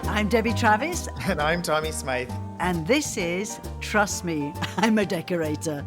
I'm Debbie Travis. And I'm Tommy Smythe. And this is Trust Me, I'm a Decorator.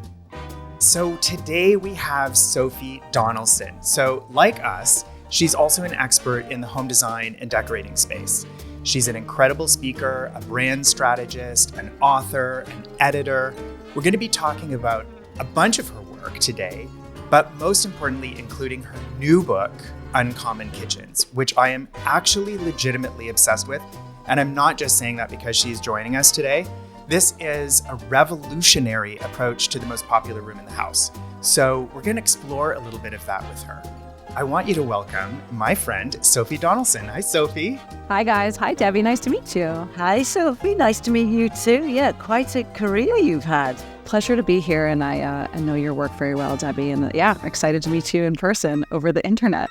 So today we have Sophie Donelson. So like us, she's also an expert in the home design and decorating space. She's an incredible speaker, a brand strategist, an author, an editor. We're going to be talking about a bunch of her work today, but most importantly, including her new book, Uncommon Kitchens, which I am actually legitimately obsessed with. And I'm not just saying that because she's joining us today. This is a revolutionary approach to the most popular room in the house. So we're going to explore a little bit of that with her. I want you to welcome my friend, Sophie Donelson. Hi, Sophie. Hi, guys. Hi, Debbie. Nice to meet you. Hi, Sophie. Nice to meet you too. Yeah, quite a career you've had. Pleasure to be here, and I know your work very well, Debbie. And excited to meet you in person over the internet.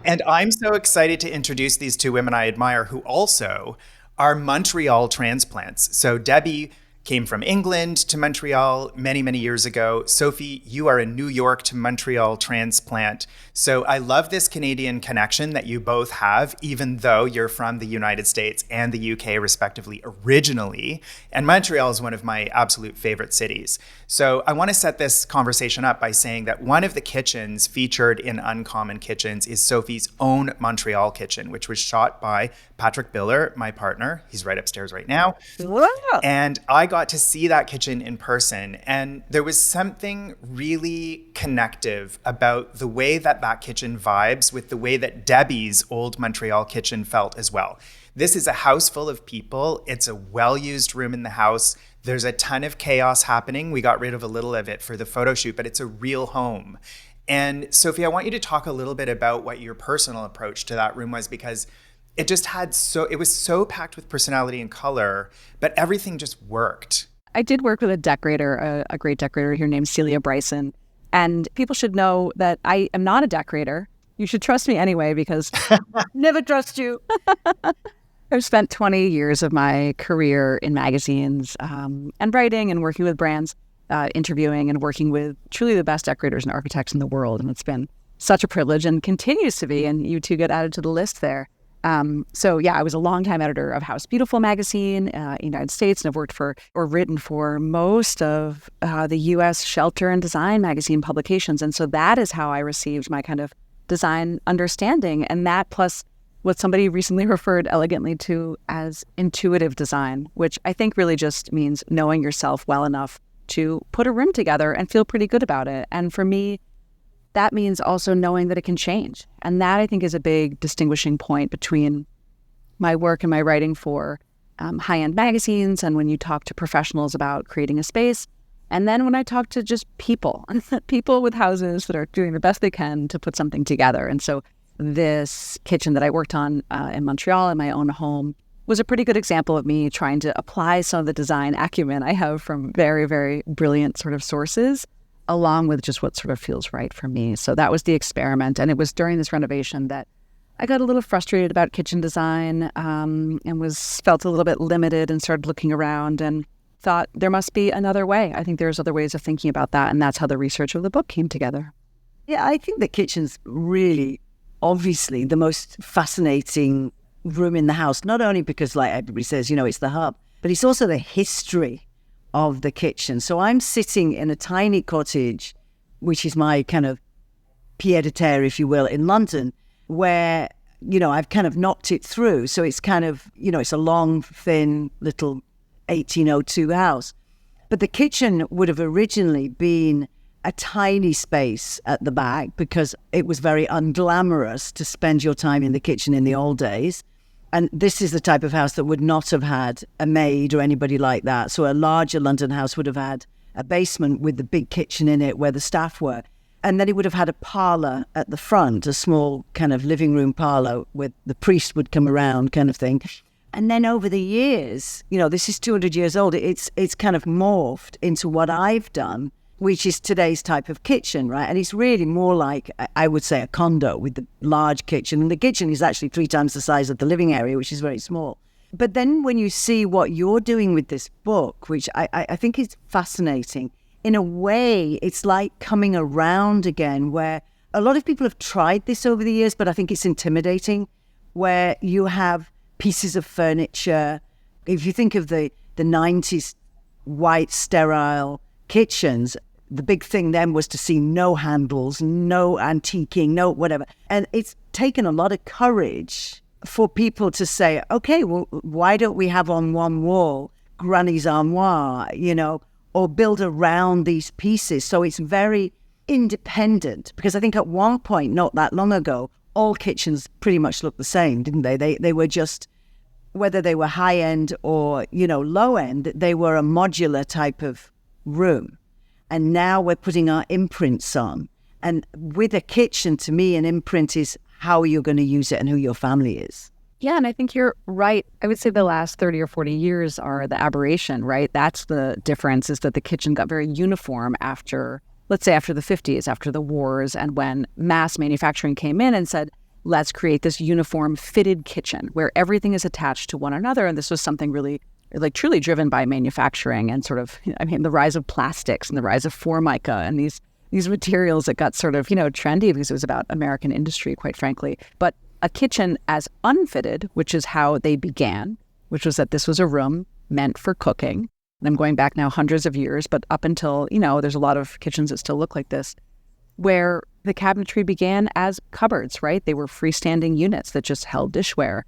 And I'm so excited to introduce these two women I admire who also are Montreal transplants. So Debbie came from England to Montreal many, many years ago. Sophie, you are a New York to Montreal transplant. So I love this Canadian connection that you both have, even though you're from the United States and the UK respectively originally. And Montreal is one of my absolute favorite cities. So I want to set this conversation up by saying that one of the kitchens featured in Uncommon Kitchens is Sophie's own Montreal kitchen, which was shot by Patrick Biller, my partner. He's right upstairs right now. Wow. And I got to see that kitchen in person, and there was something really connective about the way that kitchen vibes with the way that Debbie's old Montreal kitchen felt as well. This is a house full of people. It's a well-used room in the house. There's a ton of chaos happening. We got rid of a little of it for the photo shoot, but it's a real home. And Sophie, I want you to talk a little bit about what your personal approach to that room was, because it just it was so packed with personality and color, but everything just worked. I did work with a decorator, a great decorator here named Celia Bryson. And people should know that I am not a decorator. You should trust me anyway, because never trust you. I've spent 20 years of my career in magazines and writing and working with brands, interviewing and working with truly the best decorators and architects in the world. And it's been such a privilege and continues to be. And you two get added to the list there. I was a longtime editor of House Beautiful magazine in the United States, and I've worked for or written for most of the U.S. shelter and design magazine publications. And so that is how I received my kind of design understanding. And that plus what somebody recently referred elegantly to as intuitive design, which I think really just means knowing yourself well enough to put a room together and feel pretty good about it. And for me, that means also knowing that it can change. And that, I think, is a big distinguishing point between my work and my writing for high-end magazines, and when you talk to professionals about creating a space, and then when I talk to just people with houses that are doing the best they can to put something together. And so this kitchen that I worked on in Montreal in my own home was a pretty good example of me trying to apply some of the design acumen I have from very, very brilliant sort of sources, along with just what sort of feels right for me. So that was the experiment. And it was during this renovation that I got a little frustrated about kitchen design and felt a little bit limited, and started looking around and thought there must be another way. I think there's other ways of thinking about that. And that's how the research of the book came together. Yeah, I think the kitchen's really obviously the most fascinating room in the house, not only because, like everybody says, it's the hub, but it's also the history of the kitchen. So I'm sitting in a tiny cottage, which is my kind of pied-à-terre, if you will, in London, where, I've kind of knocked it through. So it's kind of, it's a long, thin, little 1802 house. But the kitchen would have originally been a tiny space at the back, because it was very unglamorous to spend your time in the kitchen in the old days. And this is the type of house that would not have had a maid or anybody like that. So a larger London house would have had a basement with the big kitchen in it where the staff were. And then it would have had a parlor at the front, a small kind of living room parlor where the priest would come around, kind of thing. And then over the years, this is 200 years old, it's kind of morphed into what I've done, which is today's type of kitchen, right? And it's really more like, I would say, a condo with the large kitchen. And the kitchen is actually 3 times the size of the living area, which is very small. But then when you see what you're doing with this book, which I think is fascinating, in a way, it's like coming around again, where a lot of people have tried this over the years, but I think it's intimidating, where you have pieces of furniture. If you think of the 90s white sterile kitchens, the big thing then was to see no handles, no antiquing, no whatever. And it's taken a lot of courage for people to say, okay, well, why don't we have on one wall Granny's armoire, or build around these pieces? So it's very independent, because I think at one point, not that long ago, all kitchens pretty much looked the same, didn't they? They were just, whether they were high end or, low end, they were a modular type of room. And now we're putting our imprints on. And with a kitchen, to me, an imprint is how you're going to use it and who your family is. Yeah, and I think you're right. I would say the last 30 or 40 years are the aberration, right? That's the difference, is that the kitchen got very uniform after, let's say after the 50s, after the wars, and when mass manufacturing came in and said, let's create this uniform fitted kitchen where everything is attached to one another. And this was something really truly driven by manufacturing and sort of, the rise of plastics and the rise of Formica and these materials that got sort of, trendy because it was about American industry, quite frankly. But a kitchen as unfitted, which is how they began, which was that this was a room meant for cooking. And I'm going back now hundreds of years, but up until, there's a lot of kitchens that still look like this, where the cabinetry began as cupboards, right? They were freestanding units that just held dishware.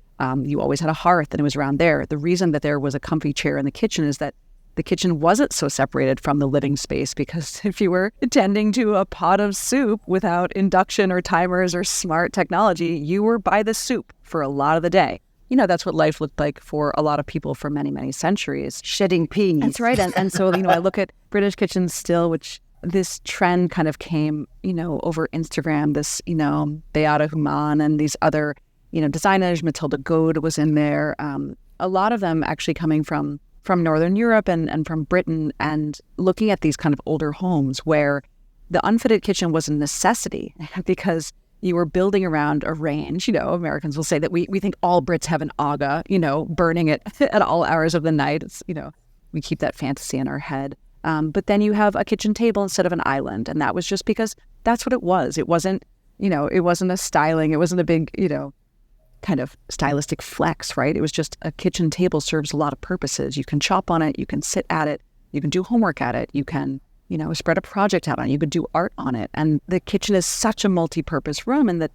You always had a hearth and it was around there. The reason that there was a comfy chair in the kitchen is that the kitchen wasn't so separated from the living space, because if you were tending to a pot of soup without induction or timers or smart technology, you were by the soup for a lot of the day. That's what life looked like for a lot of people for many, many centuries. Shedding peas. That's right. And so, I look at British kitchens still, which this trend kind of came, over Instagram, this, Beata Human and these other, designers. Matilda Gode was in there. A lot of them actually coming from Northern Europe and from Britain, and looking at these kind of older homes where the unfitted kitchen was a necessity because you were building around a range. Americans will say that we think all Brits have an aga, burning it at all hours of the night. It's, we keep that fantasy in our head. But then you have a kitchen table instead of an island. And that was just because that's what it was. It wasn't, it wasn't a styling. It wasn't a big, kind of stylistic flex, right? It was just a kitchen table serves a lot of purposes. You can chop on it. You can sit at it. You can do homework at it. You can, spread a project out on it. You could do art on it. And the kitchen is such a multi-purpose room. And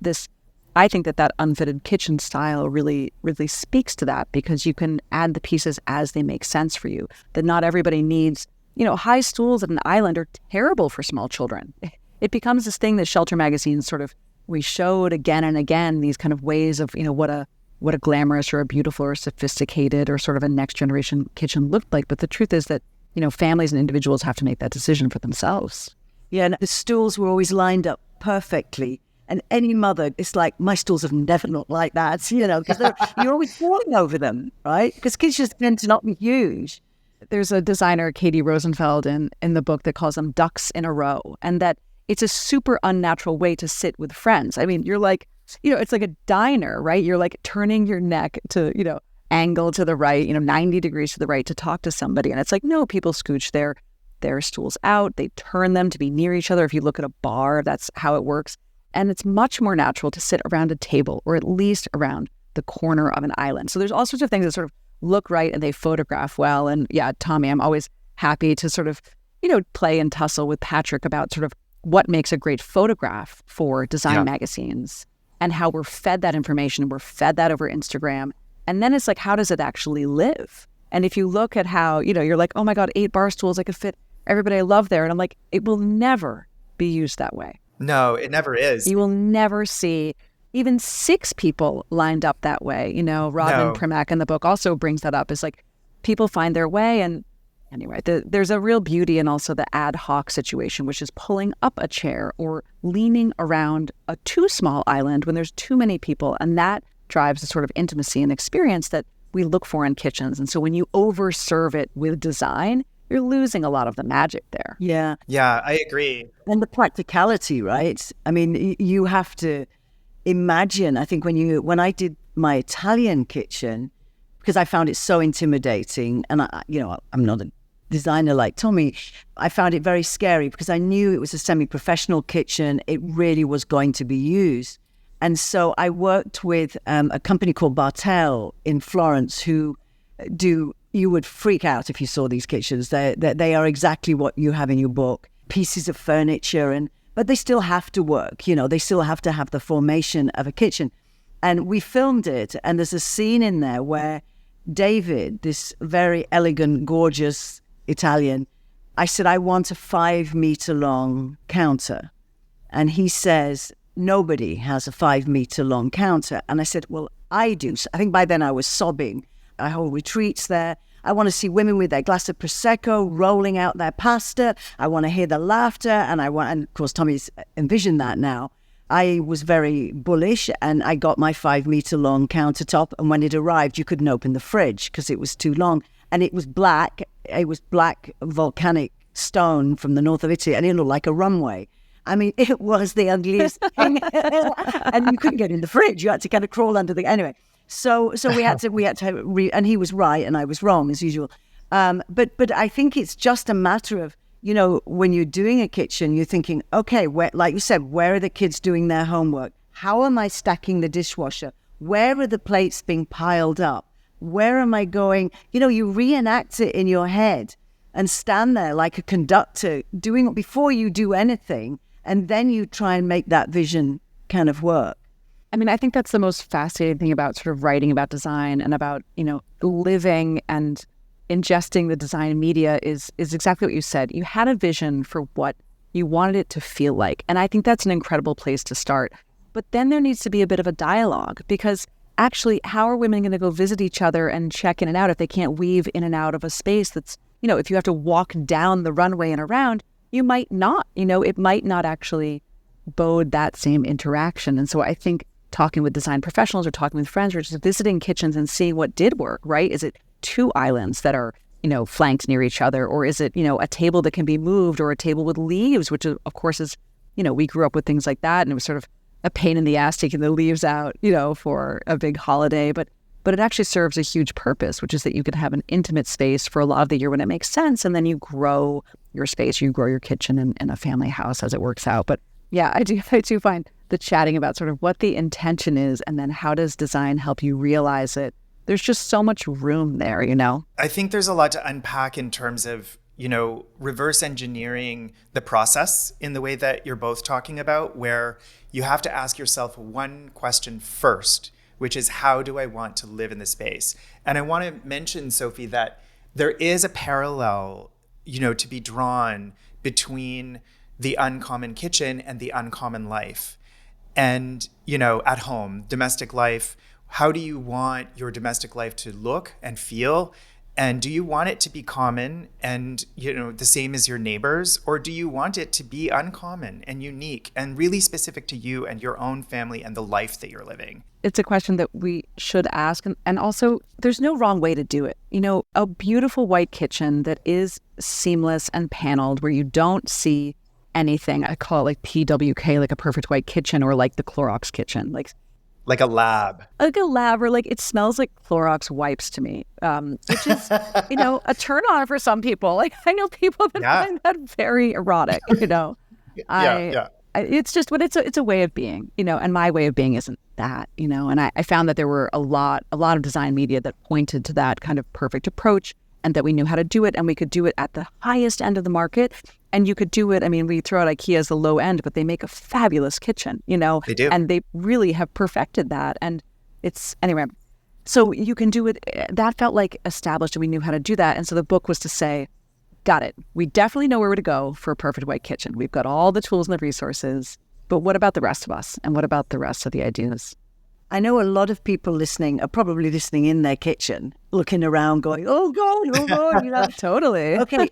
I think that unfitted kitchen style really, really speaks to that, because you can add the pieces as they make sense for you. That not everybody needs, high stools at an island are terrible for small children. It becomes this thing that Shelter magazine we showed again and again, these kind of ways of, what a glamorous or a beautiful or sophisticated or sort of a next generation kitchen looked like. But the truth is that, families and individuals have to make that decision for themselves. Yeah, and the stools were always lined up perfectly. And any mother, it's like, my stools have never looked like that, because you're always falling over them, right? Because kitchens tend to not be huge. There's a designer, Katie Rosenfeld, in the book that calls them ducks in a row, and that it's a super unnatural way to sit with friends. You're like, it's like a diner, right? You're like turning your neck to, angle to the right, 90 degrees to the right to talk to somebody. And it's like, no, people scooch their stools out. They turn them to be near each other. If you look at a bar, that's how it works. And it's much more natural to sit around a table, or at least around the corner of an island. So there's all sorts of things that sort of look right and they photograph well. And yeah, Tommy, I'm always happy to sort of, play and tussle with Patrick about sort of what makes a great photograph for design magazines, and how we're fed that information. We're fed that over Instagram. And then it's like, how does it actually live? And if you look at how, you're like, oh my God, 8 bar stools, I could fit everybody I love there. And I'm like, it will never be used that way. No, it never is. You will never see even 6 people lined up that way. Robin Primack in the book also brings that up. It's like people find their way. And anyway, there's a real beauty in also the ad hoc situation, which is pulling up a chair or leaning around a too small island when there's too many people. And that drives the sort of intimacy and experience that we look for in kitchens. And so when you overserve it with design, you're losing a lot of the magic there. Yeah. Yeah, I agree. And the practicality, right? You have to imagine, I think when I did my Italian kitchen, because I found it so intimidating, and I'm not a designer like Tommy, I found it very scary because I knew it was a semi-professional kitchen. It really was going to be used. And so I worked with a company called Bartel in Florence who you would freak out if you saw these kitchens. They are exactly what you have in your book, pieces of furniture, but they still have to work. They still have to have the formation of a kitchen. And we filmed it, and there's a scene in there where David, this very elegant, gorgeous Italian, I said, I want a 5-meter long counter. And he says, nobody has a 5-meter long counter. And I said, well, I do. So I think by then I was sobbing. I hold retreats there. I want to see women with their glass of Prosecco rolling out their pasta. I want to hear the laughter. And of course, Tommy's envisioned that now. I was very bullish, and I got my 5-meter long countertop. And when it arrived, you couldn't open the fridge because it was too long. And it was black. It was black volcanic stone from the north of Italy, and it looked like a runway. I mean, it was the ugliest thing. And you couldn't get in the fridge. You had to kind of crawl under the... Anyway, so we had to and he was right and I was wrong as usual. But I think it's just a matter of, when you're doing a kitchen, you're thinking, okay, like you said, where are the kids doing their homework? How am I stacking the dishwasher? Where are the plates being piled up? Where am I going? You reenact it in your head and stand there like a conductor doing it before you do anything. And then you try and make that vision kind of work. I mean, I think that's the most fascinating thing about sort of writing about design and about, living and ingesting the design media is exactly what you said. You had a vision for what you wanted it to feel like. And I think that's an incredible place to start. But then there needs to be a bit of a dialogue, because actually, how are women going to go visit each other and check in and out if they can't weave in and out of a space that's, if you have to walk down the runway and around, you might not, it might not actually bode that same interaction. And so I think talking with design professionals or talking with friends or just visiting kitchens and seeing what did work, right? Is it 2 islands that are, flanked near each other? Or is it, a table that can be moved, or a table with leaves, which of course is, we grew up with things like that. And it was sort of a pain in the ass taking the leaves out, for a big holiday. But it actually serves a huge purpose, which is that you can have an intimate space for a lot of the year when it makes sense. And then you grow your space, you grow your kitchen in a family house as it works out. But yeah, I do find the chatting about sort of what the intention is and then how does design help you realize it. There's just so much room there, I think there's a lot to unpack in terms of, reverse engineering the process in the way that you're both talking about, where you have to ask yourself one question first, which is, how do I want to live in the space? And I want to mention, Sophie, that there is a parallel, to be drawn between the uncommon kitchen and the uncommon life. And, at home, domestic life, how do you want your domestic life to look and feel? And do you want it to be common and, the same as your neighbors? Or do you want it to be uncommon and unique and really specific to you and your own family and the life that you're living? It's a question that we should ask. And also, there's no wrong way to do it. A beautiful white kitchen that is seamless and paneled, where you don't see anything. I call it like PWK, like a perfect white kitchen, or like the Clorox kitchen. Like a lab. Or like it smells like Clorox wipes to me, which is, a turn on for some people. Like I know people that find that very erotic, It's just, but it's a way of being, and my way of being isn't that, and I found that there were a lot of design media that pointed to that kind of perfect approach, and that we knew how to do it, and we could do it at the highest end of the market. And you could do it, we throw out IKEA as the low end, but they make a fabulous kitchen, They do. And they really have perfected that. And anyway, so you can do it. That felt like established, and we knew how to do that. And so the book was to say, got it. We definitely know where to go for a perfect white kitchen. We've got all the tools and the resources, but what about the rest of us? And what about the rest of the ideas? I know a lot of people listening are probably listening in their kitchen, looking around going, oh God, Totally. Okay.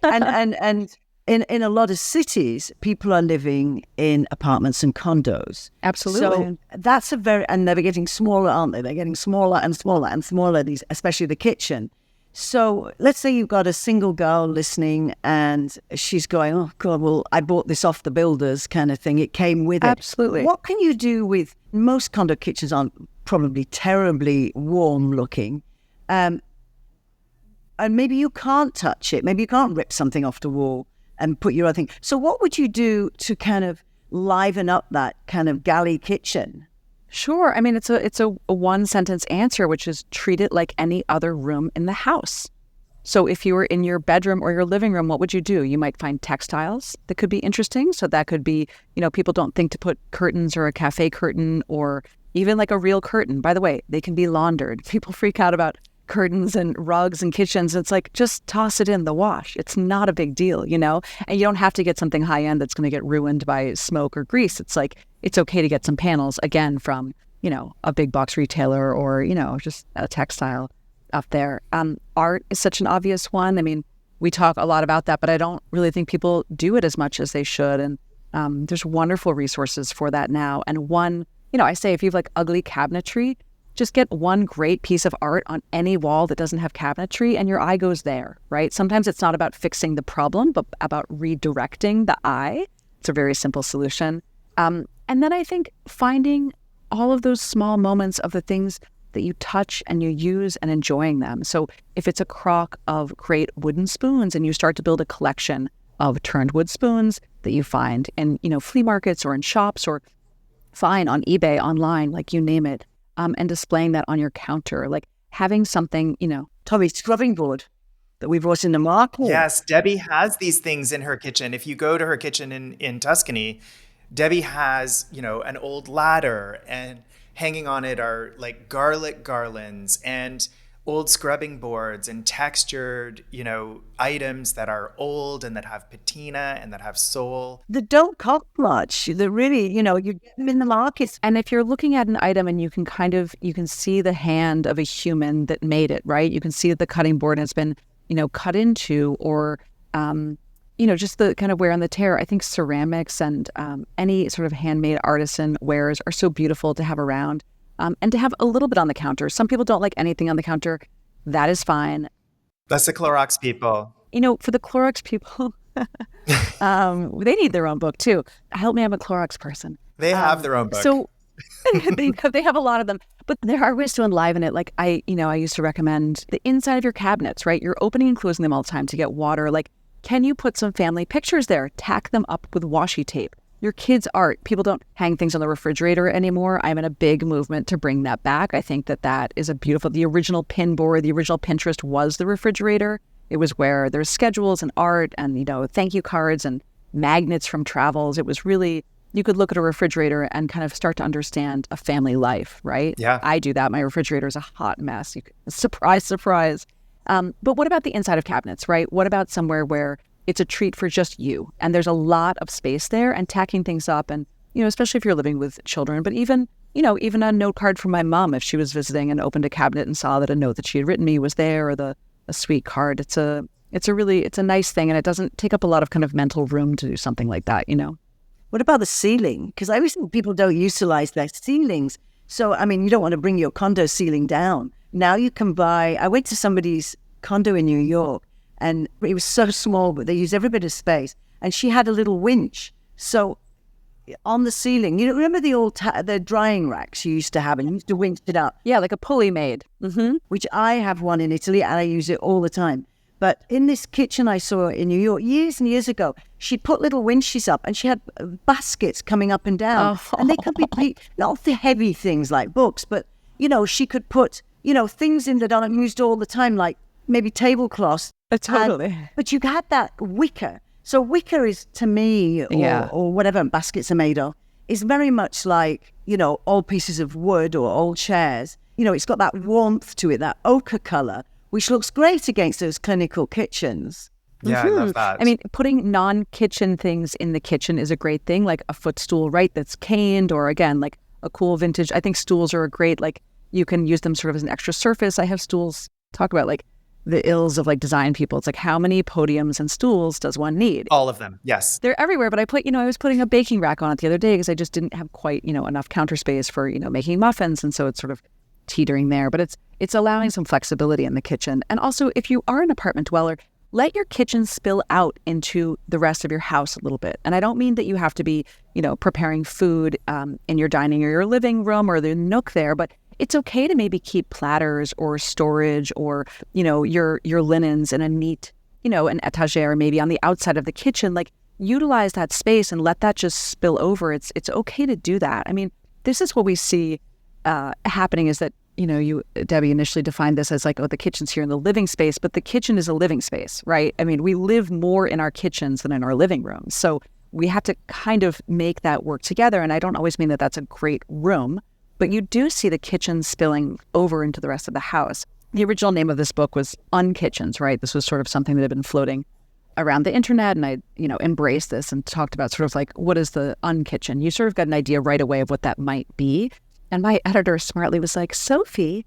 And in a lot of cities, people are living in apartments and condos. Absolutely. So that's and they're getting smaller, aren't they? They're getting smaller and smaller and smaller, especially the kitchen. So let's say you've got a single girl listening and she's going, oh God, well, I bought this off the builders kind of thing. It came with it. Absolutely. What can you do with, most condo kitchens aren't probably terribly warm looking. And maybe you can't touch it. Maybe you can't rip something off the wall and put your own thing. So what would you do to kind of liven up that kind of galley kitchen? Sure. I mean, it's a one sentence answer, which is treat it like any other room in the house. So if you were in your bedroom or your living room, what would you do? You might find textiles that could be interesting. So that could be, people don't think to put curtains or a cafe curtain or even like a real curtain. By the way, they can be laundered. People freak out about curtains and rugs and kitchens. It's like, just toss it in the wash. It's not a big deal, And you don't have to get something high end that's going to get ruined by smoke or grease. It's like, it's okay to get some panels, again, from, a big box retailer or, just a textile up there. Art is such an obvious one. I mean, we talk a lot about that, but I don't really think people do it as much as they should. And there's wonderful resources for that now. And one, I say if you have like ugly cabinetry, just get one great piece of art on any wall that doesn't have cabinetry and your eye goes there, right? Sometimes it's not about fixing the problem, but about redirecting the eye. It's a very simple solution. And then I think finding all of those small moments of the things that you touch and you use and enjoying them. So if it's a crock of great wooden spoons and you start to build a collection of turned wood spoons that you find in, flea markets or in shops or find on eBay, online, like you name it, and displaying that on your counter, like having something, Tommy, scrubbing board that we brought in the market. Yes, Debbie has these things in her kitchen. If you go to her kitchen in Tuscany, Debbie has, an old ladder, and hanging on it are like garlic garlands and old scrubbing boards and textured, items that are old and that have patina and that have soul. That don't cost much. That really, you get them in the markets. And if you're looking at an item and you can see the hand of a human that made it, right? You can see that the cutting board has been, cut into, or, just the kind of wear and the tear. I think ceramics and any sort of handmade artisan wares are so beautiful to have around. And to have a little bit on the counter. Some people don't like anything on the counter. That is fine. That's the Clorox people. For the Clorox people, they need their own book too. Help me, I'm a Clorox person. They have their own book. So they have a lot of them. But there are ways to enliven it. Like I used to recommend the inside of your cabinets, right? You're opening and closing them all the time to get water. Like, can you put some family pictures there? Tack them up with washi tape. Your kids' art. People don't hang things on the refrigerator anymore. I'm in a big movement to bring that back. I think that is a beautiful, the original pin board, the original Pinterest was the refrigerator. It was where there's schedules and art and, thank you cards and magnets from travels. It was really, you could look at a refrigerator and kind of start to understand a family life, right? Yeah. I do that. My refrigerator is a hot mess. Surprise, surprise. But what about the inside of cabinets, right? What about somewhere where it's a treat for just you and there's a lot of space there, and tacking things up, and, especially if you're living with children, but even a note card from my mom, if she was visiting and opened a cabinet and saw that a note that she had written me was there, or a sweet card. It's a nice thing, and it doesn't take up a lot of kind of mental room to do something like that, What about the ceiling? Because I always think people don't utilize their ceilings. So, you don't want to bring your condo ceiling down. Now you can I went to somebody's condo in New York, and it was so small, but they used every bit of space. And she had a little winch. So on the ceiling, remember the old the drying racks you used to have, and you used to winch it up? Yeah, like a pulley made. Mm-hmm. Which I have one in Italy, and I use it all the time. But in this kitchen I saw in New York years and years ago, she'd put little winches up, and she had baskets coming up and down. Oh. And they could be not the heavy things like books, but, she could put, things in that aren't used all the time, like maybe tablecloths. Totally. But you had that wicker. So wicker is, to me, or whatever baskets are made of, is very much like, old pieces of wood or old chairs. It's got that warmth to it, that ochre color, which looks great against those clinical kitchens. Yeah, I love that. I mean, putting non-kitchen things in the kitchen is a great thing, like a footstool, right, that's caned, or again, like a cool vintage. I think stools are a great, like, you can use them sort of as an extra surface. I have stools, talk about like the ills of like design people. It's like, how many podiums and stools does one need? All of them, yes. They're everywhere, but I was putting a baking rack on it the other day because I just didn't have quite, enough counter space for, making muffins. And so it's sort of teetering there, but it's allowing some flexibility in the kitchen. And also, if you are an apartment dweller, let your kitchen spill out into the rest of your house a little bit. And I don't mean that you have to be, preparing food in your dining or your living room or the nook there, but it's okay to maybe keep platters or storage or, your linens in a neat, an etagere maybe on the outside of the kitchen. Like, utilize that space and let that just spill over. It's okay to do that. I mean, this is what we see happening is that, you, Debbie, initially defined this as like, oh, the kitchen's here in the living space, but the kitchen is a living space, right? I mean, we live more in our kitchens than in our living rooms. So we have to kind of make that work together. And I don't always mean that that's a great room, but you do see the kitchen spilling over into the rest of the house. The original name of this book was Unkitchens, right? This was sort of something that had been floating around the internet, and I, embraced this and talked about sort of like, what is the unkitchen? You sort of got an idea right away of what that might be. And my editor smartly was like, Sophie,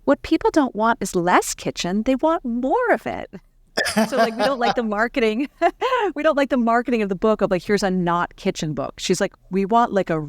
what people don't want is less kitchen. They want more of it. So like, we don't like the marketing. We don't like the marketing of the book of like, here's a not kitchen book. She's like, we want like a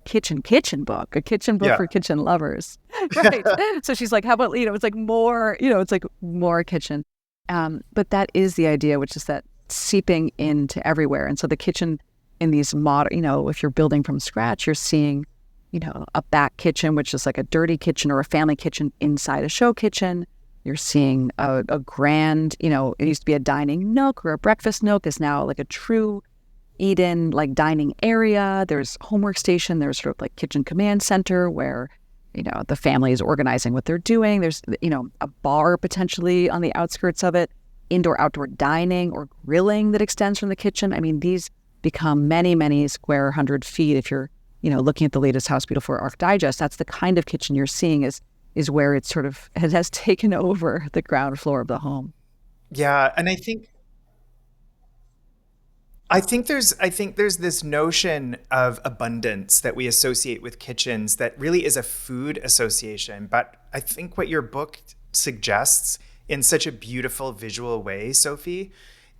kitchen book, a kitchen book for kitchen lovers. Right. So she's like, how about, it's like more, it's like more kitchen. But that is the idea, which is that seeping into everywhere. And so the kitchen in these modern, if you're building from scratch, you're seeing, a back kitchen, which is like a dirty kitchen or a family kitchen inside a show kitchen. You're seeing a grand, it used to be a dining nook or a breakfast nook is now like a true eat-in, like dining area. There's homework station. There's sort of like kitchen command center where, the family is organizing what they're doing. There's, a bar potentially on the outskirts of it, indoor-outdoor dining or grilling that extends from the kitchen. I mean, these become many, many square 100 feet. If you're, looking at the latest House Beautiful Arc Digest, that's the kind of kitchen you're seeing is where it sort of has taken over the ground floor of the home. Yeah, and I think there's this notion of abundance that we associate with kitchens that really is a food association. But I think what your book suggests in such a beautiful visual way, Sophie,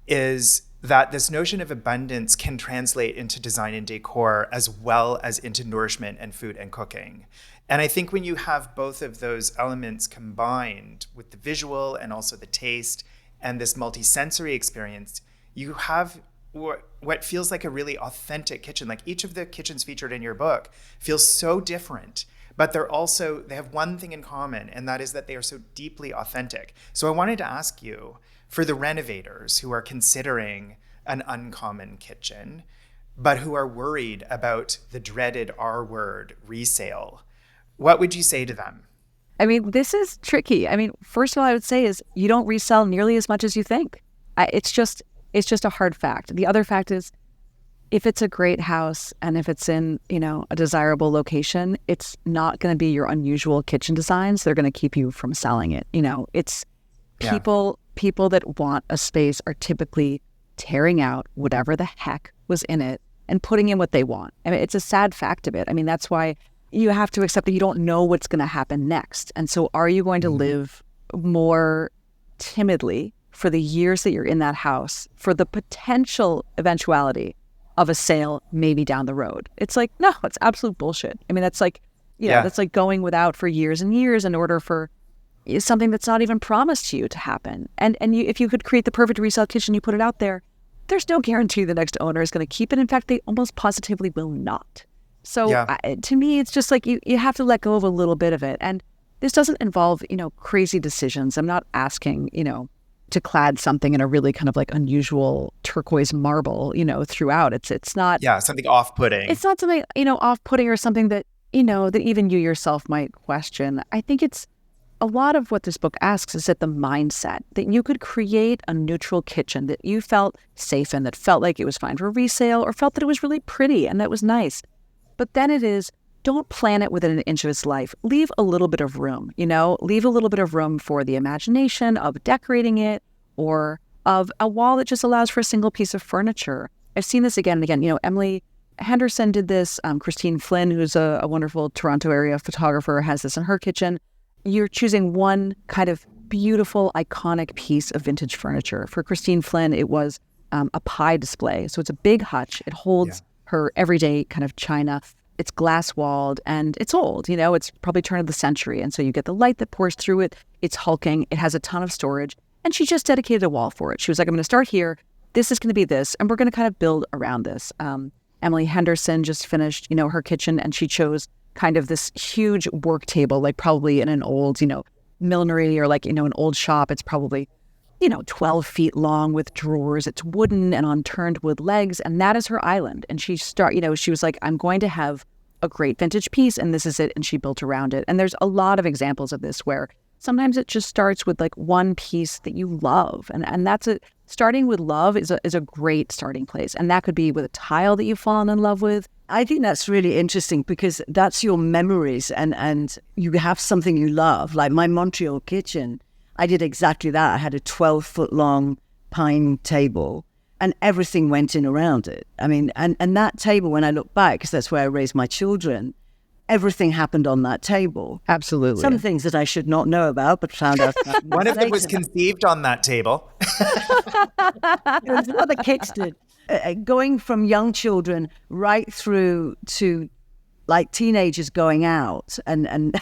is that this notion of abundance can translate into design and decor as well as into nourishment and food and cooking. And I think when you have both of those elements combined with the visual and also the taste and this multi-sensory experience, you have what feels like a really authentic kitchen. Like each of the kitchens featured in your book feels so different, but they have one thing in common, and that is that they are so deeply authentic. So I wanted to ask you, for the renovators who are considering an uncommon kitchen, but who are worried about the dreaded R word, resale, what would you say to them? I mean, this is tricky. I mean, first of all, I would say is you don't resell nearly as much as you think. It's just a hard fact. The other fact is, if it's a great house and if it's in, a desirable location, it's not going to be your unusual kitchen designs. They're going to keep you from selling it. It's people that want a space are typically tearing out whatever the heck was in it and putting in what they want. I mean, it's a sad fact of it. I mean, that's why you have to accept that you don't know what's going to happen next. And so are you going to live more timidly for the years that you're in that house for the potential eventuality of a sale maybe down the road? It's like, no, it's absolute bullshit. I mean, that's like, that's like going without for years and years in order for something that's not even promised to you to happen. And if you could create the perfect resale kitchen, you put it out there, there's no guarantee the next owner is going to keep it. In fact, they almost positively will not. So to me, it's just like you have to let go of a little bit of it. And this doesn't involve, crazy decisions. I'm not asking, to clad something in a really kind of like unusual turquoise marble, throughout. It's not. Yeah, something off-putting. It's not something, off-putting or something that, that even you yourself might question. I think it's a lot of what this book asks is that the mindset that you could create a neutral kitchen that you felt safe in, that felt like it was fine for resale or felt that it was really pretty and that was nice. But then it is, don't plan it within an inch of its life. Leave a little bit of room, leave a little bit of room for the imagination of decorating it or of a wall that just allows for a single piece of furniture. I've seen this again and again. Emily Henderson did this. Christine Flynn, who's a wonderful Toronto area photographer, has this in her kitchen. You're choosing one kind of beautiful, iconic piece of vintage furniture. For Christine Flynn, it was a pie display. So it's a big hutch. It holds her everyday kind of china. It's glass-walled and it's old, it's probably turn of the century. And so you get the light that pours through it. It's hulking. It has a ton of storage. And she just dedicated a wall for it. She was like, I'm going to start here. This is going to be this. And we're going to kind of build around this. Emily Henderson just finished, her kitchen, and she chose kind of this huge work table, like probably in an old, millinery or like, an old shop. It's probably, 12 feet long with drawers. It's wooden and on turned wood legs. And that is her island. And she was like, I'm going to have a great vintage piece and this is it. And she built around it. And there's a lot of examples of this where sometimes it just starts with like one piece that you love. And that's starting with love is a great starting place. And that could be with a tile that you've fallen in love with. I think that's really interesting because that's your memories and you have something you love. Like my Montreal kitchen, I did exactly that. I had a 12-foot long pine table and everything went in around it. I mean, and that table, when I look back, because that's where I raised my children, everything happened on that table. Absolutely. Some things that I should not know about, but found out. One of them was conceived on that table. It was what the kids did. Going from young children right through to like teenagers going out. And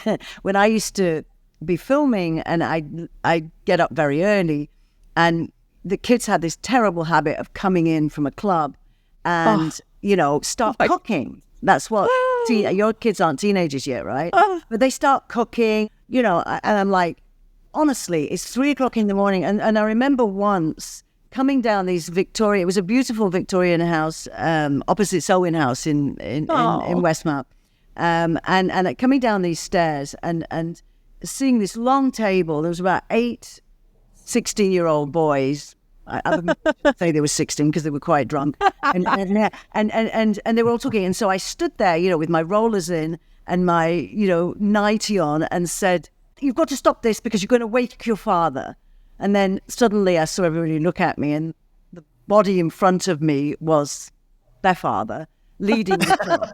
when I used to be filming and I get up very early and the kids had this terrible habit of coming in from a club and, start cooking. That's what, your kids aren't teenagers yet, right? But they start cooking, and I'm like, honestly, it's 3:00 in the morning. And I remember once coming down these it was a beautiful Victorian house opposite Selwyn House in Westmount. And coming down these stairs and seeing this long table. There was about 8 16-year-old boys. I wouldn't say they were 16 because they were quite drunk. And they were all talking. And so I stood there, with my rollers in and my, nightie on and said, "You've got to stop this because you're going to wake your father." And then suddenly I saw everybody look at me and the body in front of me was their father leading the club.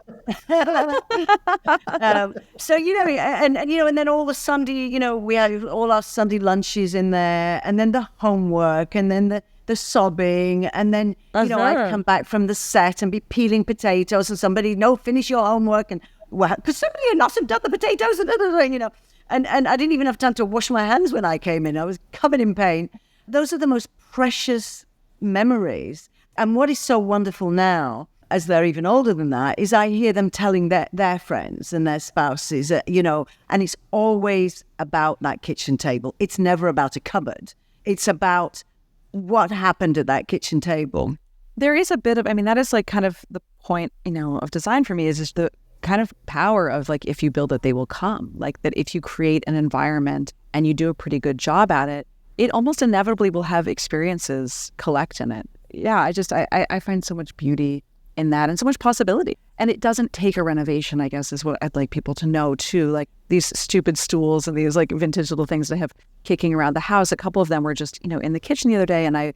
And then all the Sunday, we had all our Sunday lunches in there and then the homework and then the sobbing. And then, I'd come back from the set and be peeling potatoes and somebody, "No, finish your homework." And because somebody had not done the potatoes and I didn't even have time to wash my hands when I came in. I was covered in pain. Those are the most precious memories. And what is so wonderful now, as they're even older than that, is I hear them telling their friends and their spouses, and it's always about that kitchen table. It's never about a cupboard. It's about what happened at that kitchen table. There is a bit of, that is like kind of the point, of design for me is the kind of power of like, if you build it, they will come. Like that if you create an environment and you do a pretty good job at it, it almost inevitably will have experiences collect in it. Yeah, I find so much beauty in that and so much possibility. And it doesn't take a renovation, I guess, is what I'd like people to know too. Like these stupid stools and these like vintage little things that I have kicking around the house. A couple of them were just, in the kitchen the other day. And I,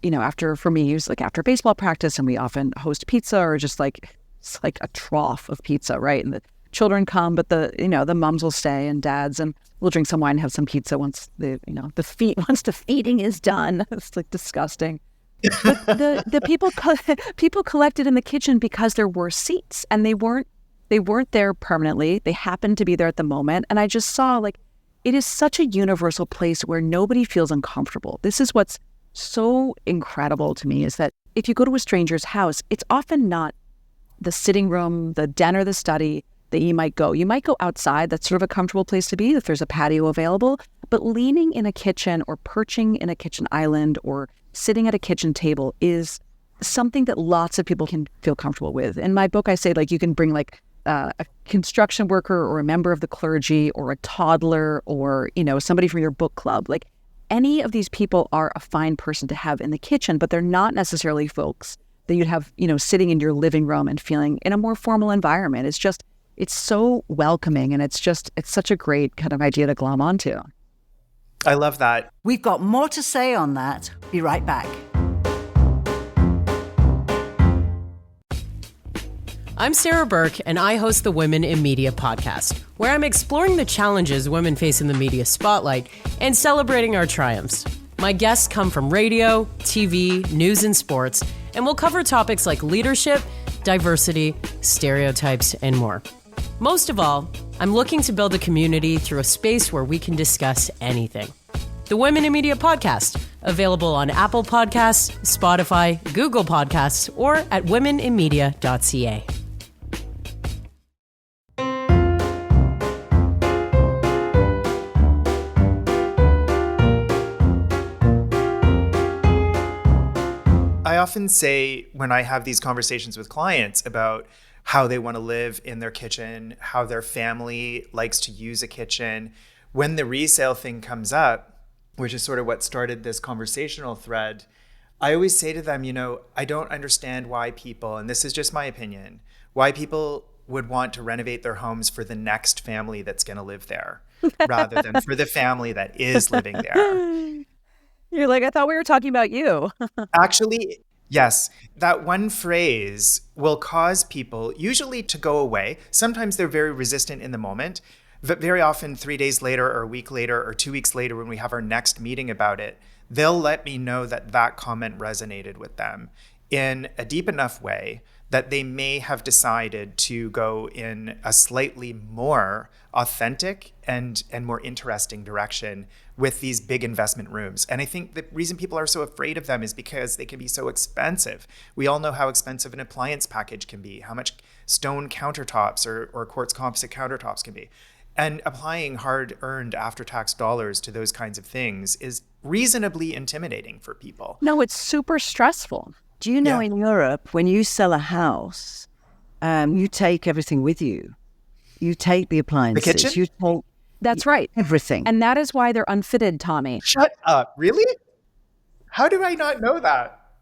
after baseball practice, and we often host pizza or just like, it's like a trough of pizza, right? And the children come, but the mums will stay and dads, and we'll drink some wine and have some pizza once once the feeding is done. It's like disgusting. But the people collected in the kitchen because there were seats and they weren't there permanently. They happened to be there at the moment. And I just saw like, it is such a universal place where nobody feels uncomfortable. This is what's so incredible to me, is that if you go to a stranger's house, it's often not the sitting room, the den, or the study that you might go. You might go outside. That's sort of a comfortable place to be if there's a patio available. But leaning in a kitchen or perching in a kitchen island or sitting at a kitchen table is something that lots of people can feel comfortable with. In my book, I say like you can bring like a construction worker or a member of the clergy or a toddler or, somebody from your book club. Like any of these people are a fine person to have in the kitchen, but they're not necessarily folks that you'd have, sitting in your living room and feeling in a more formal environment. It's so welcoming, and it's such a great kind of idea to glom onto. I love that. We've got more to say on that. Be right back. I'm Sarah Burke, and I host the Women in Media podcast, where I'm exploring the challenges women face in the media spotlight and celebrating our triumphs. My guests come from radio, TV, news, and sports, and we'll cover topics like leadership, diversity, stereotypes, and more. Most of all, I'm looking to build a community through a space where we can discuss anything. The Women in Media podcast, available on Apple Podcasts, Spotify, Google Podcasts, or at womeninmedia.ca. I often say when I have these conversations with clients about how they want to live in their kitchen, how their family likes to use a kitchen. When the resale thing comes up, which is sort of what started this conversational thread, I always say to them, I don't understand why people, and this is just my opinion, why people would want to renovate their homes for the next family that's going to live there rather than for the family that is living there. You're like, I thought we were talking about you. Actually, yes, that one phrase will cause people usually to go away. Sometimes they're very resistant in the moment, but very often 3 days later or a week later or 2 weeks later when we have our next meeting about it, they'll let me know that that comment resonated with them in a deep enough way that they may have decided to go in a slightly more authentic and more interesting direction with these big investment rooms. And I think the reason people are so afraid of them is because they can be so expensive. We all know how expensive an appliance package can be, how much stone countertops or quartz composite countertops can be. And applying hard-earned after-tax dollars to those kinds of things is reasonably intimidating for people. No, it's super stressful. Do you know in Europe, when you sell a house, you take everything with you. You take the appliances. The kitchen? You take That's right. everything. And that is why they're unfitted, Tommy. Shut up. Really? How do I not know that?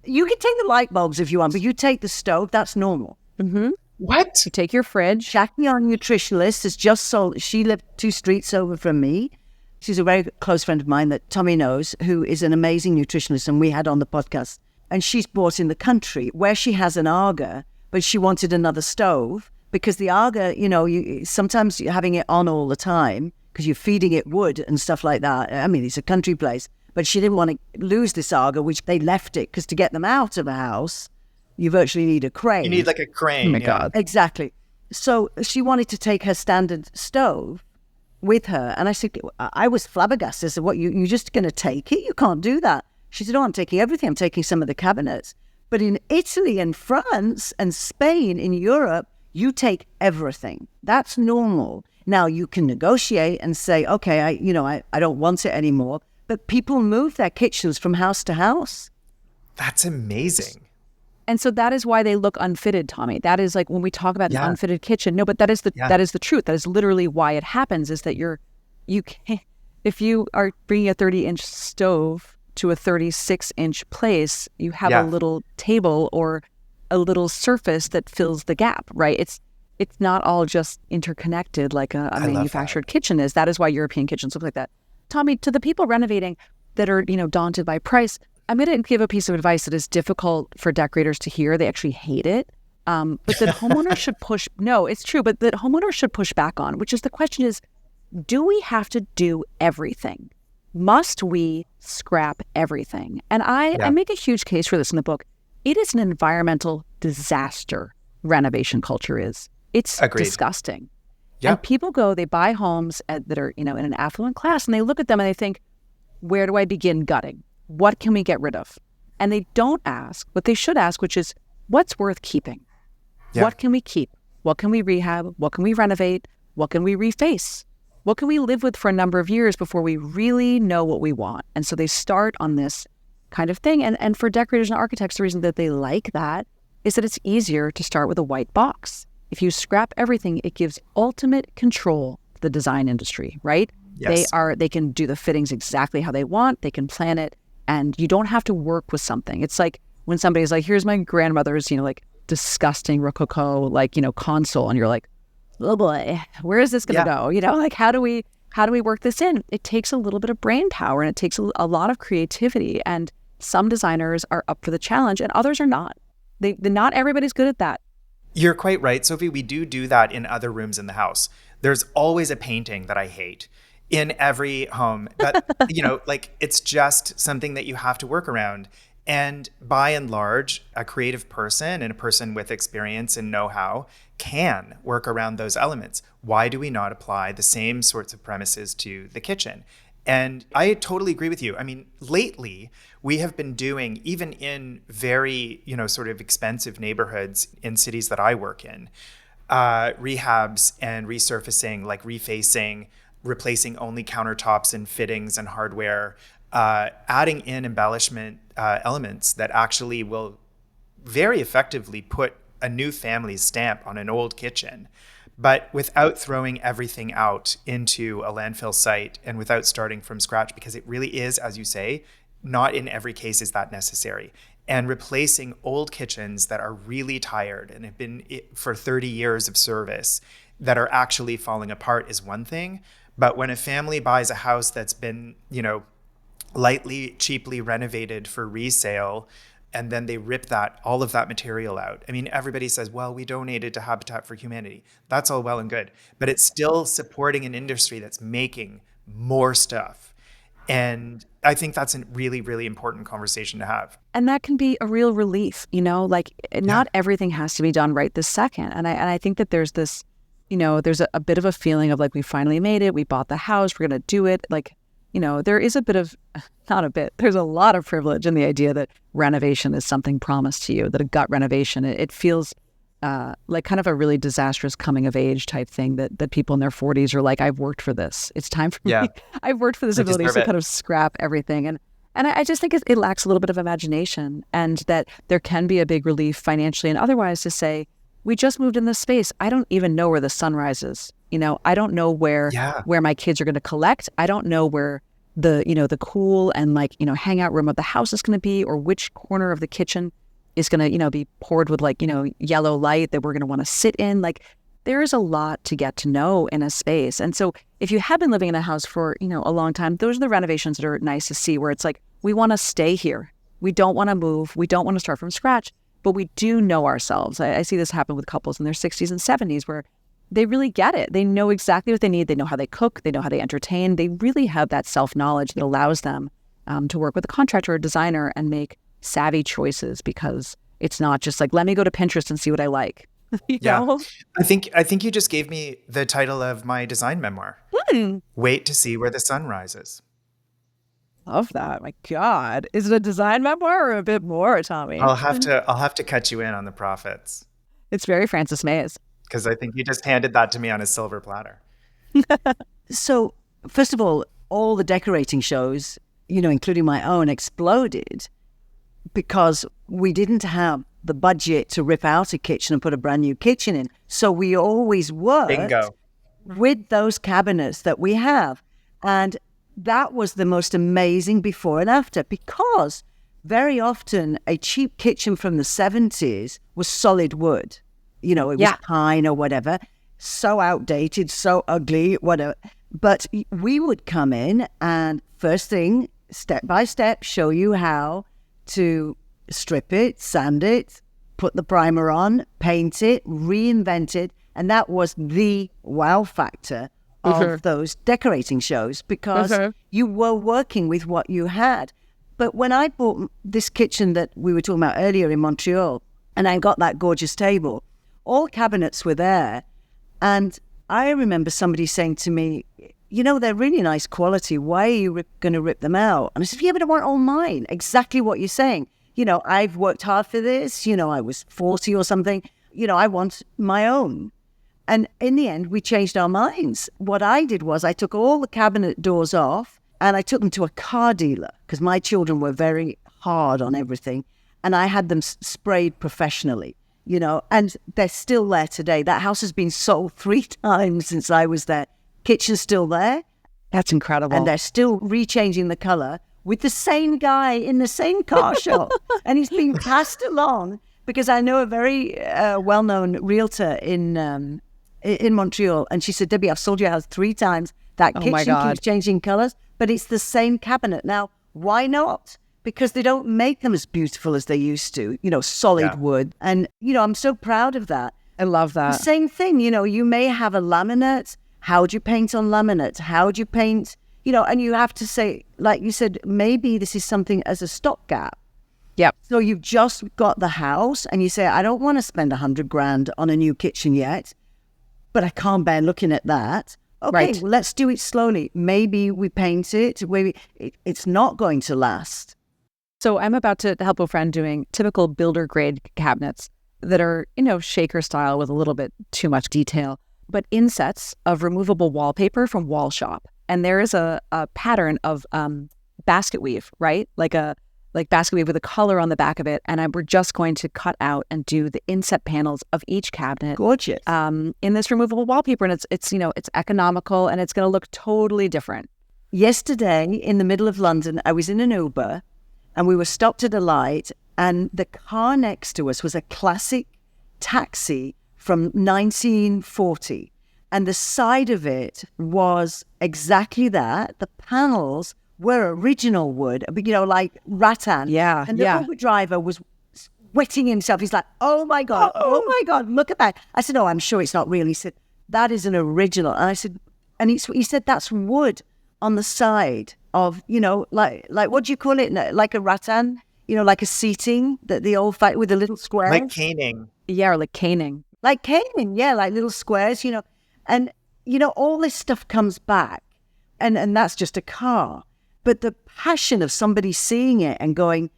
You can take the light bulbs if you want, but you take the stove. That's normal. Mm-hmm. What? You take your fridge. Jackie, our nutritionalist, has just sold. She lived 2 streets over from me. She's a very close friend of mine that Tommy knows, who is an amazing nutritionist, and we had on the podcast. And she's bought in the country where she has an Aga, but she wanted another stove because the Aga, sometimes you're having it on all the time because you're feeding it wood and stuff like that. I mean, it's a country place, but she didn't want to lose this Aga, which they left it because to get them out of a house, you virtually need a crane. You need like a crane. Oh my God. Exactly. So she wanted to take her standard stove with her. And I said, I was flabbergasted. I said, what, you're just going to take it? You can't do that. She said, I'm taking everything. I'm taking some of the cabinets. But in Italy and France and Spain, in Europe, you take everything. That's normal. Now, you can negotiate and say, okay, I don't want it anymore. But people move their kitchens from house to house. That's amazing. And so that is why they look unfitted, Tommy. That is like when we talk about an unfitted kitchen. No, but that is the truth. That is literally why it happens, is that you can't, if you are bringing a 30-inch stove to a 36-inch place, you have a little table or a little surface that fills the gap, right? It's not all just interconnected like a manufactured kitchen is. That is why European kitchens look like that. Tommy, to the people renovating that are, daunted by price, I'm going to give a piece of advice that is difficult for decorators to hear. They actually hate it. But that homeowners should push, no, it's true, but that homeowners should push back on, which is the question is, do we have to do everything? Must we scrap everything? And I make a huge case for this in the book. It is an environmental disaster, renovation culture is. It's disgusting. Yep. And people they buy homes that are, in an affluent class, and they look at them and they think, where do I begin gutting? What can we get rid of? And they don't ask what they should ask, which is, what's worth keeping? Yeah. What can we keep? What can we rehab? What can we renovate? What can we reface? What can we live with for a number of years before we really know what we want? And so they start on this kind of thing. And for decorators and architects, the reason that they like that is that it's easier to start with a white box. If you scrap everything, it gives ultimate control to the design industry, right? Yes. They can do the fittings exactly how they want. They can plan it. And you don't have to work with something. It's like when somebody's like, here's my grandmother's, disgusting Rococo, console. And you're like, oh boy, where is this going to go? How do we work this in? It takes a little bit of brain power and it takes a lot of creativity. And some designers are up for the challenge and others are not. Not everybody's good at that. You're quite right, Sophie. We do that in other rooms in the house. There's always a painting that I hate in every home that, it's just something that you have to work around. And by and large, a creative person and a person with experience and know-how can work around those elements. Why do we not apply the same sorts of premises to the kitchen? And I totally agree with you. I mean, lately, we have been doing, even in very, sort of expensive neighborhoods in cities that I work in, rehabs and resurfacing, like refacing, replacing only countertops and fittings and hardware, adding in embellishment elements that actually will very effectively put a new family's stamp on an old kitchen, but without throwing everything out into a landfill site and without starting from scratch, because it really is, as you say, not in every case is that necessary. And replacing old kitchens that are really tired and have been for 30 years of service that are actually falling apart is one thing. But when a family buys a house that's been, lightly, cheaply renovated for resale, and then they rip all of that material out. I mean, everybody says, well, we donated to Habitat for Humanity. That's all well and good, but it's still supporting an industry that's making more stuff. And I think that's a really, really important conversation to have. And that can be a real relief, not everything has to be done right this second. And I think that there's this, there's a bit of a feeling of like, we finally made it. We bought the house. We're going to do it. Like, there is there's a lot of privilege in the idea that renovation is something promised to you, that a gut renovation, it feels like kind of a really disastrous coming of age type thing that people in their 40s are like, I've worked for this. It's time for me. I've worked for this ability to kind of scrap everything. And I just think it lacks a little bit of imagination, and that there can be a big relief financially and otherwise to say, we just moved in this space. I don't even know where the sun rises. I don't know where my kids are going to collect. I don't know where the cool and hangout room of the house is going to be, or which corner of the kitchen is going to, be poured with yellow light that we're going to want to sit in. Like, there is a lot to get to know in a space. And so if you have been living in a house for, a long time, those are the renovations that are nice to see, where it's like, we want to stay here. We don't want to move. We don't want to start from scratch, but we do know ourselves. I see this happen with couples in their 60s and 70s where they really get it. They know exactly what they need. They know how they cook. They know how they entertain. They really have that self-knowledge that allows them to work with a contractor or a designer and make savvy choices, because it's not just like, let me go to Pinterest and see what I like. you know? I think you just gave me the title of my design memoir. Wait to see where the sun rises. Love that. My God. Is it a design memoir or a bit more, Tommy? I'll have to cut you in on the profits. It's very Frances Mays. Because I think you just handed that to me on a silver platter. So, first of all the decorating shows, including my own, exploded because we didn't have the budget to rip out a kitchen and put a brand new kitchen in. So we always worked with those cabinets that we have. And that was the most amazing before and after, because very often a cheap kitchen from the 70s was solid wood. It was pine or whatever, so outdated, so ugly, whatever. But we would come in and first thing, step by step, show you how to strip it, sand it, put the primer on, paint it, reinvent it. And that was the wow factor of those decorating shows, because you were working with what you had. But when I bought this kitchen that we were talking about earlier in Montreal, and I got that gorgeous table, all cabinets were there. And I remember somebody saying to me, they're really nice quality. Why are you going to rip them out? And I said, but I want all mine. Exactly what you're saying. I've worked hard for this. I was 40 or something. I want my own. And in the end, we changed our minds. What I did was I took all the cabinet doors off and I took them to a car dealer, because my children were very hard on everything. And I had them sprayed professionally. And they're still there today. That house has been sold 3 times since I was there. Kitchen's still there. That's incredible. And they're still rechanging the color with the same guy in the same car shop. And he's been passed along, because I know a very well-known realtor in Montreal. And she said, Debbie, I've sold your house 3 times. That kitchen keeps changing colors, but it's the same cabinet. Now, why not? Because they don't make them as beautiful as they used to, solid wood. And, I'm so proud of that. I love that. The same thing, you may have a laminate. How do you paint on laminate? How do you paint, and you have to say, like you said, maybe this is something as a stopgap. Yep. So you've just got the house and you say, I don't want to spend $100,000 on a new kitchen yet, but I can't bear looking at that. Okay, well, let's do it slowly. Maybe we paint it. Maybe it's not going to last. So I'm about to help a friend doing typical builder grade cabinets that are, shaker style with a little bit too much detail, but insets of removable wallpaper from Wall Shop. And there is a pattern of basket weave, right? Like a like basket weave with a color on the back of it. And we're just going to cut out and do the inset panels of each cabinet. Gorgeous. In this removable wallpaper. And it's economical and it's going to look totally different. Yesterday, in the middle of London, I was in an Uber and we were stopped at a light, and the car next to us was a classic taxi from 1940. And the side of it was exactly that. The panels were original wood, like rattan. Yeah, And the Uber driver was wetting himself. He's like, oh my God, look at that. I said, oh, I'm sure it's not real. He said, that is an original. And I said, and he said, that's wood on the side of, like what do you call it? Like a rattan, like a seating, the old fight with the little squares. Like caning. Yeah, or like caning. Like caning, yeah, like little squares, And, all this stuff comes back. And that's just a car. But the passion of somebody seeing it and going,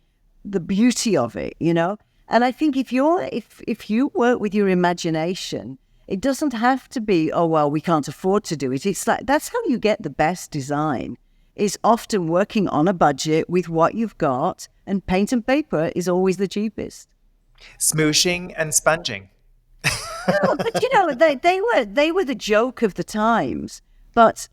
the beauty of it, And I think if you work with your imagination, it doesn't have to be, oh, well, we can't afford to do it. It's like, that's how you get the best design, is often working on a budget with what you've got, and paint and paper is always the cheapest. Smooshing and sponging. No, but they were the joke of the times. But,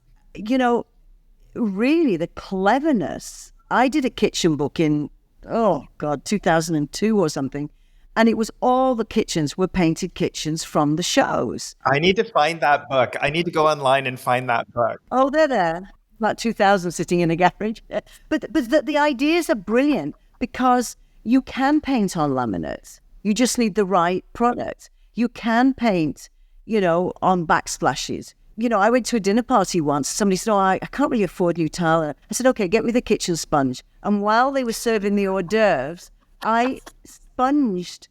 really the cleverness. I did a kitchen book in, 2002 or something. And it was all the kitchens were painted kitchens from the shows. I need to find that book. I need to go online and find that book. Oh, they're there. About 2,000 sitting in a garage. But the ideas are brilliant because you can paint on laminates. You just need the right product. You can paint, on backsplashes. I went to a dinner party once. Somebody said, I can't really afford new tile. I said, okay, get me the kitchen sponge. And while they were serving the hors d'oeuvres, I sponged,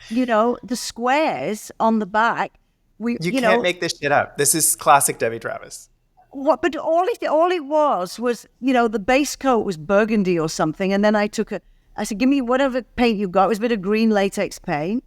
the squares on the back. You can't make this shit up. This is classic Debbie Travis. What? But all it was, the base coat was burgundy or something. And then I said, give me whatever paint you got. It was a bit of green latex paint.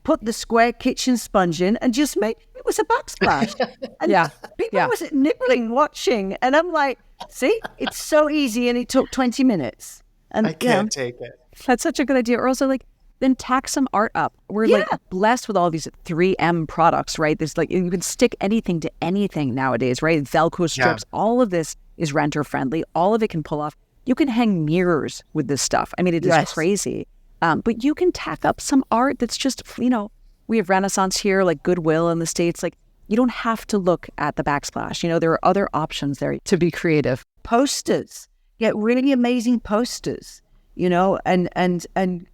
Put the square kitchen sponge in and just it was a backsplash. And people was nibbling, watching. And I'm like, see, it's so easy. And it took 20 minutes. And I can't take it. That's such a good idea. Or also then tack some art up. We're blessed with all these 3M products, right? There's you can stick anything to anything nowadays, right? Velcro strips, all of this is renter friendly. All of it can pull off. You can hang mirrors with this stuff. I mean, it is crazy. But you can tack up some art that's just, we have Renaissance here, like Goodwill in the States. You don't have to look at the backsplash. There are other options there to be creative. Posters. Get really amazing posters. And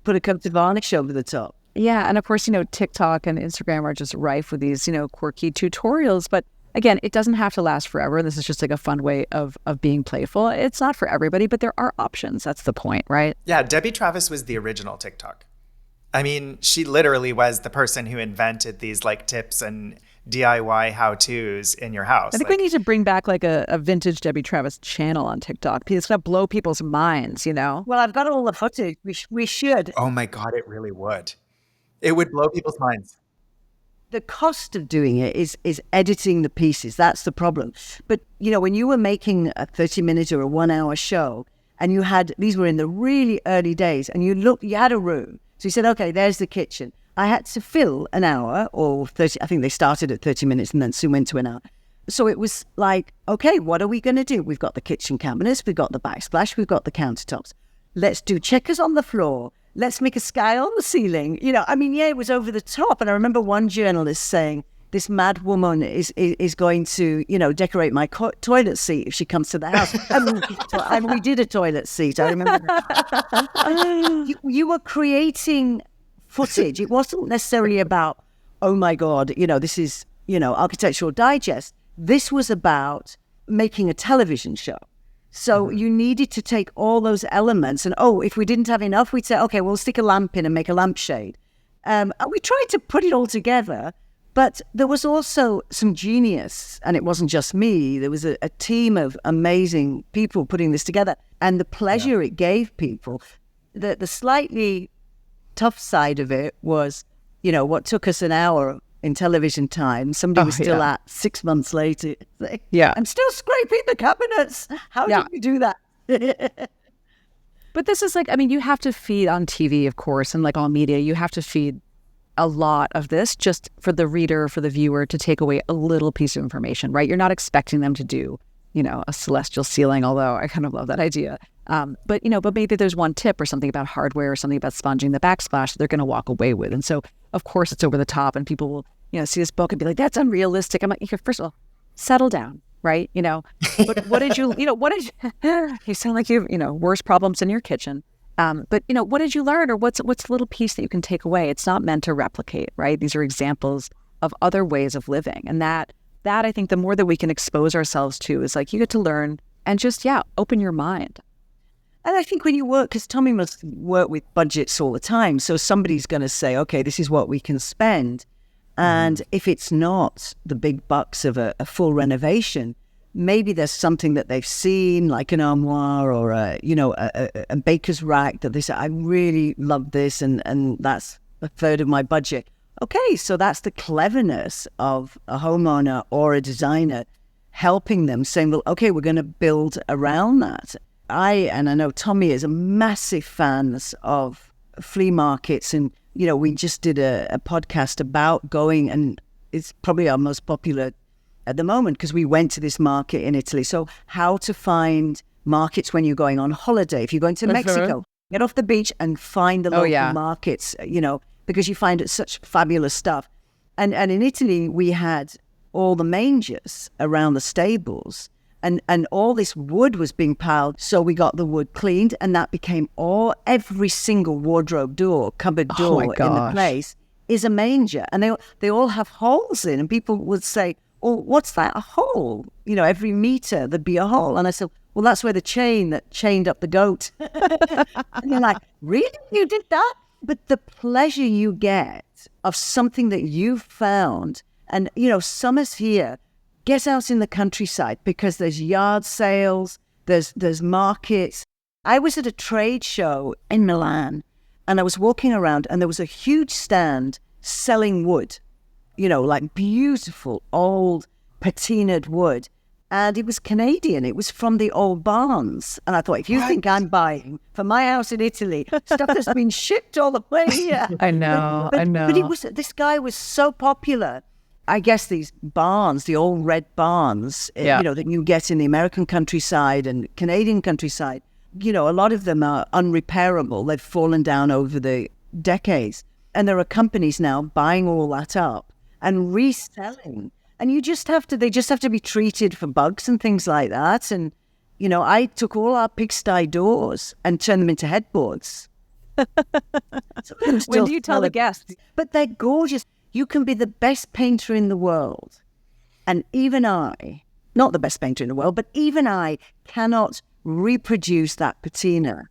put a coat of varnish over the top. Yeah, and of course, TikTok and Instagram are just rife with these, quirky tutorials. But again, it doesn't have to last forever. This is just a fun way of being playful. It's not for everybody, but there are options. That's the point, right? Yeah, Debbie Travis was the original TikTok. I mean, she literally was the person who invented these tips and DIY how-tos in your house. I think we need to bring back a vintage Debbie Travis channel on TikTok. It's going to blow people's minds, Well, I've got all the footage. We should. Oh my God, it really would. It would blow people's minds. The cost of doing it is editing the pieces. That's the problem. But, when you were making a 30-minute or a 1-hour show, and these were in the really early days, and you had a room. So you said, okay, there's the kitchen. I had to fill an hour or 30. I think they started at 30 minutes and then soon went to an hour. So it was like, okay, what are we going to do? We've got the kitchen cabinets, we've got the backsplash, we've got the countertops. Let's do checkers on the floor. Let's make a sky on the ceiling. It was over the top. And I remember one journalist saying, this mad woman is going to, decorate my toilet seat if she comes to the house. And we did a toilet seat. I remember that. You were creating footage. It wasn't necessarily about, oh my God, this is, Architectural Digest. This was about making a television show. So you needed to take all those elements and, if we didn't have enough, we'd say, okay, we'll stick a lamp in and make a lampshade. And we tried to put it all together, but there was also some genius, and it wasn't just me. There was a team of amazing people putting this together, and the pleasure it gave people. The slightly tough side of it was, what took us an hour in television time, somebody was still at 6 months later. I'm still scraping the cabinets. How did you do that? But this is like, I mean, you have to feed on TV, of course, and like all media, you have to feed a lot of this just for the reader, for the viewer to take away a little piece of information, right? You're not expecting them to do, a celestial ceiling, although I kind of love that idea. But maybe there's one tip or something about hardware or something about sponging the backsplash that they're going to walk away with. And so, of course, it's over the top and people will, see this book and be like, that's unrealistic. I'm like, first of all, settle down, right? But what did you sound like you worse problems in your kitchen. But what did you learn, or what's the little piece that you can take away? It's not meant to replicate, right? These are examples of other ways of living. And that I think the more that we can expose ourselves to is like, you get to learn and just, open your mind. And I think when you work, because Tommy must work with budgets all the time. So somebody's going to say, okay, this is what we can spend. And if it's not the big bucks of a full renovation, maybe there's something that they've seen, like an armoire or a baker's rack that they say, I really love this, and that's a third of my budget. Okay, so that's the cleverness of a homeowner or a designer helping them, saying, well, okay, we're going to build around that. I know Tommy is a massive fan of flea markets, and we just did a podcast about going, and it's probably our most popular at the moment because we went to this market in Italy. So how to find markets when you're going on holiday. If you're going to Mexico, get off the beach and find the local markets, because you find such fabulous stuff. And in Italy, we had all the mangers around the stables, and all this wood was being piled. So we got the wood cleaned, and that became every single wardrobe door, cupboard door in the place is a manger. And they all have holes in, and people would say, well, what's that? A hole? Every meter there'd be a hole. And I said, well, that's where the chain that chained up the goat. And they're like, really? You did that? But the pleasure you get of something that you've found, and, summer's here, get out in the countryside because there's yard sales, there's markets. I was at a trade show in Milan, and I was walking around, and there was a huge stand selling wood, like beautiful old patinaed wood. And it was Canadian. It was from the old barns. And I thought, if you think I'm buying for my house in Italy, stuff that's been shipped all the way here. I know. But this guy was so popular. I guess these barns, the old red barns, that you get in the American countryside and Canadian countryside, a lot of them are unrepairable. They've fallen down over the decades. And there are companies now buying all that up and reselling. And they just have to be treated for bugs and things like that. And, I took all our pigsty doors and turned them into headboards. So when do you tell the guests? But they're gorgeous. You can be the best painter in the world. And even I, not the best painter in the world, but even I cannot reproduce that patina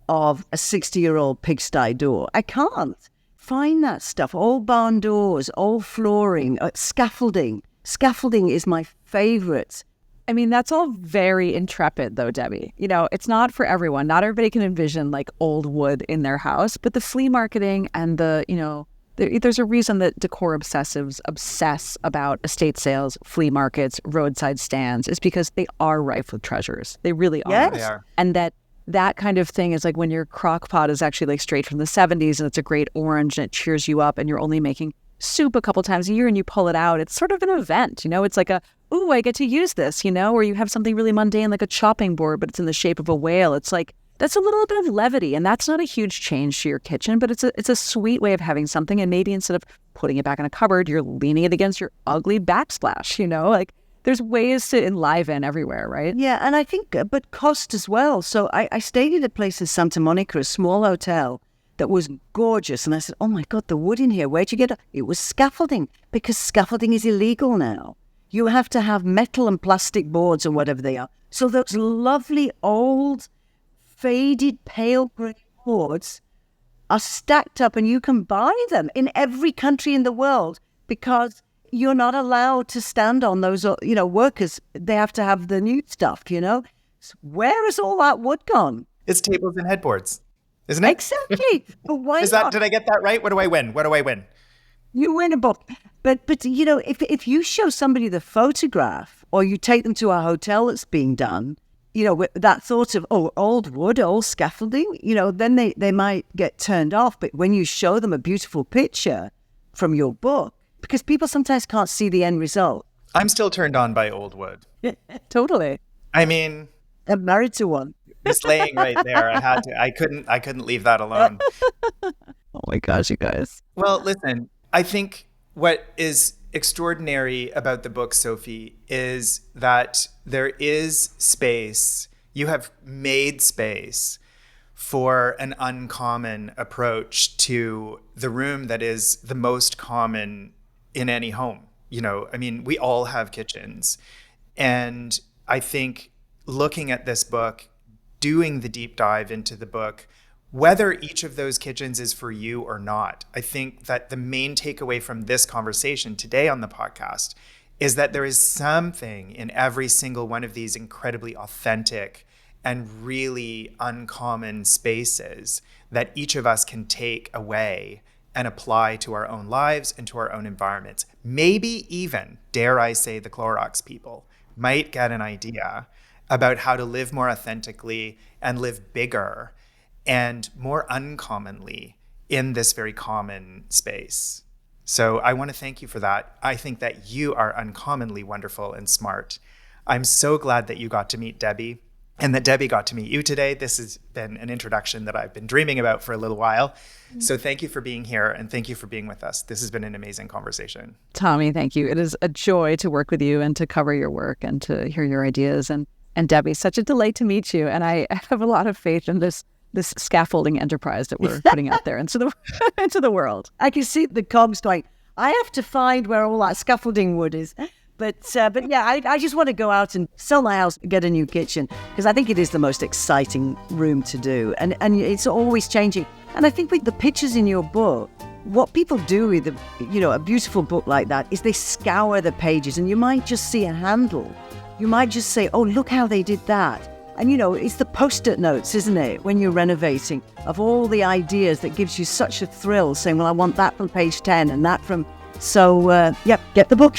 of a 60-year-old pigsty door. I can't. Find that stuff, old barn doors, old flooring, scaffolding. Scaffolding is my favorite. I mean, that's all very intrepid, though, Debbie. It's not for everyone. Not everybody can envision like old wood in their house, but the flea marketing and there's a reason that decor obsessives obsess about estate sales, flea markets, roadside stands, is because they are rife with treasures. They really are. Yes. They are. And that kind of thing is like when your crock pot is actually like straight from the 70s and it's a great orange and it cheers you up and you're only making soup a couple times a year and you pull it out. It's sort of an event, it's like ooh, I get to use this, or you have something really mundane like a chopping board, but it's in the shape of a whale. It's like, that's a little bit of levity, and that's not a huge change to your kitchen, but it's a sweet way of having something. And maybe instead of putting it back in a cupboard, you're leaning it against your ugly backsplash, like there's ways to enliven everywhere, right? Yeah, and I think, but cost as well. So I stayed at a place in Santa Monica, a small hotel that was gorgeous. And I said, oh my God, the wood in here, where'd you get it? It was scaffolding, because scaffolding is illegal now. You have to have metal and plastic boards or whatever they are. So those lovely old faded pale grey boards are stacked up, and you can buy them in every country in the world because you're not allowed to stand on those, workers. They have to have the new stuff, So where has all that wood gone? It's tables and headboards, isn't it? Exactly. But why not? Did I get that right? What do I win? You win a book. But if you show somebody the photograph or you take them to a hotel that's being done, with that thought of, old wood, old scaffolding, then they might get turned off. But when you show them a beautiful picture from your book, because people sometimes can't see the end result. I'm still turned on by old wood. Totally. I mean, I'm married to one. It's laying right there. I couldn't leave that alone. Oh my gosh, you guys. Well, listen, I think what is extraordinary about the book, Sophie, is that there is space. You have made space for an uncommon approach to the room that is the most common in any home. We all have kitchens. And I think looking at this book, doing the deep dive into the book, whether each of those kitchens is for you or not, I think that the main takeaway from this conversation today on the podcast is that there is something in every single one of these incredibly authentic and really uncommon spaces that each of us can take away and apply to our own lives and to our own environments. Maybe even, dare I say, the Clorox people might get an idea about how to live more authentically and live bigger and more uncommonly in this very common space. So I want to thank you for that. I think that you are uncommonly wonderful and smart. I'm so glad that you got to meet Debbie and that Debbie got to meet you today. This has been an introduction that I've been dreaming about for a little while. So thank you for being here and thank you for being with us. This has been an amazing conversation. Tommy, thank you. It is a joy to work with you and to cover your work and to hear your ideas. And Debbie, such a delight to meet you. And I have a lot of faith in this scaffolding enterprise that we're putting out there into the world. I can see the cogs going, I have to find where all that scaffolding wood is. But yeah, I just want to go out and sell my house, get a new kitchen, because I think it is the most exciting room to do. And it's always changing. And I think with the pictures in your book, what people do with a beautiful book like that is they scour the pages, and you might just see a handle. You might just say, oh, look how they did that. And, it's the Post-it notes, isn't it, when you're renovating, of all the ideas that gives you such a thrill, saying, well, I want that from page 10 and that from... So, get the book.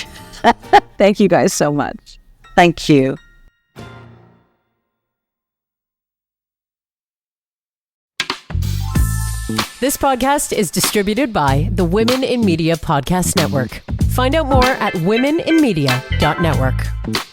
Thank you guys so much. Thank you. This podcast is distributed by the Women in Media Podcast Network. Find out more at womeninmedia.network.